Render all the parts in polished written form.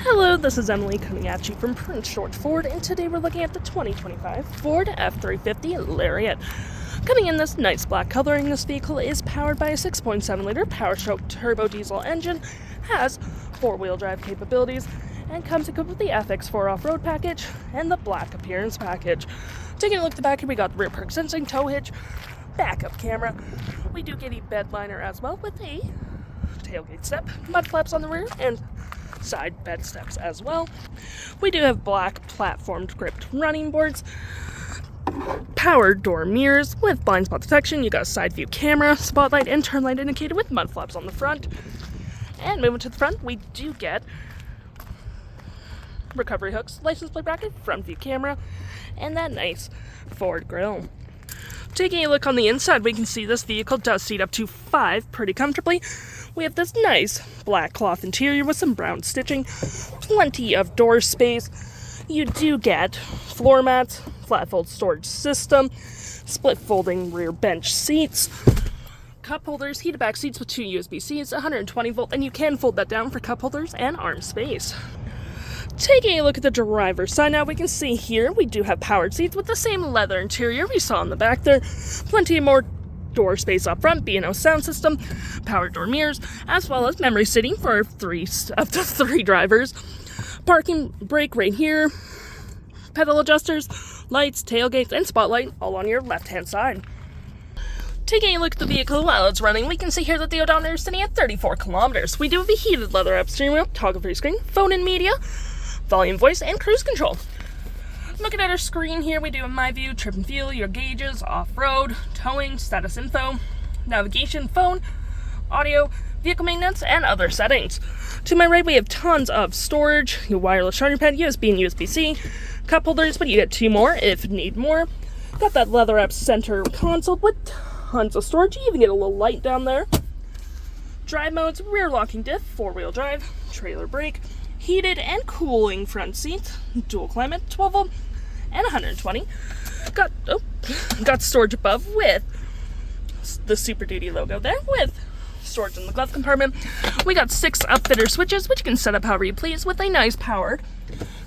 Hello, this is Emily coming at you from Prince George Ford, and today we're looking at the 2025 Ford F-350 Lariat. Coming in this nice black coloring, this vehicle is powered by a 6.7-liter Powerstroke turbo diesel engine, has four-wheel drive capabilities, and comes equipped with the FX4 off-road package and the black appearance package. Taking a look at the back here, we got the rear park sensing, tow hitch, backup camera. We do get a bed liner as well with a tailgate step, mud flaps on the rear, and side bed steps as well. We do have black platform gripped running boards, power door mirrors with blind spot detection. You got a side view camera, spotlight, and turn light indicator with mud flaps on the front. And moving to the front, we do get recovery hooks, license plate bracket, front view camera, and that nice Ford grille. Taking a look on the inside, we can see this vehicle does seat up to 5 pretty comfortably. We have this nice black cloth interior with some brown stitching, plenty of door space. You do get floor mats, flat fold storage system, split folding rear bench seats, cup holders, heated back seats with 2 USB-Cs, 120 volt, and you can fold that down for cup holders and arm space. Taking a look at the driver's side now, we can see here we do have powered seats with the same leather interior we saw in the back there. Plenty more door space up front, B&O sound system, powered door mirrors, as well as memory seating for up to 3 drivers. Parking brake right here, pedal adjusters, lights, tailgates, and spotlight all on your left-hand side. Taking a look at the vehicle while it's running, we can see here that the odometer is sitting at 34 kilometers. We do have a heated leather-wrapped steering wheel, toggle-free screen, phone and media, volume, voice, and cruise control. Looking at our screen here, we do have My View, trip and fuel, your gauges, off-road, towing, status info, navigation, phone, audio, vehicle maintenance, and other settings. To my right, we have tons of storage, your wireless charging pad, USB and USB-C, cup holders, but you get 2 more if you need more. Got that leather-wrapped center console with tons of storage. You even get a little light down there. Drive modes, rear locking diff, 4-wheel drive, trailer brake, heated and cooling front seats, dual climate, 12 volt, and 120. Got storage above with the Super Duty logo there, with storage in the glove compartment. We got 6 upfitter switches, which you can set up however you please, with a nice powered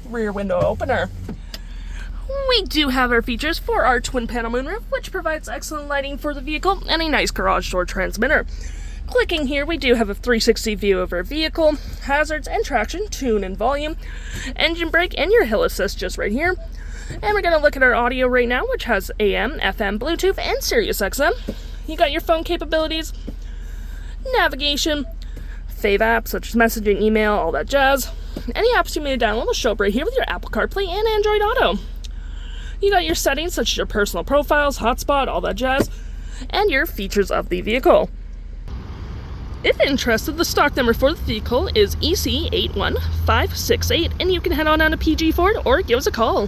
rear window opener. We do have our features for our twin panel moonroof, which provides excellent lighting for the vehicle, and a nice garage door transmitter. Clicking here, we do have a 360 view of our vehicle, hazards and traction, tune and volume, engine brake, and your hill assist just right here. And we're going to look at our audio right now, which has AM, FM, Bluetooth, and Sirius XM. You got your phone capabilities, navigation, fave apps such as messaging, email, all that jazz. Any apps you may download will show up right here with your Apple CarPlay and Android Auto. You got your settings such as your personal profiles, hotspot, all that jazz, and your features of the vehicle. If interested, the stock number for the vehicle is EC81568, and you can head on down to PG Ford or give us a call.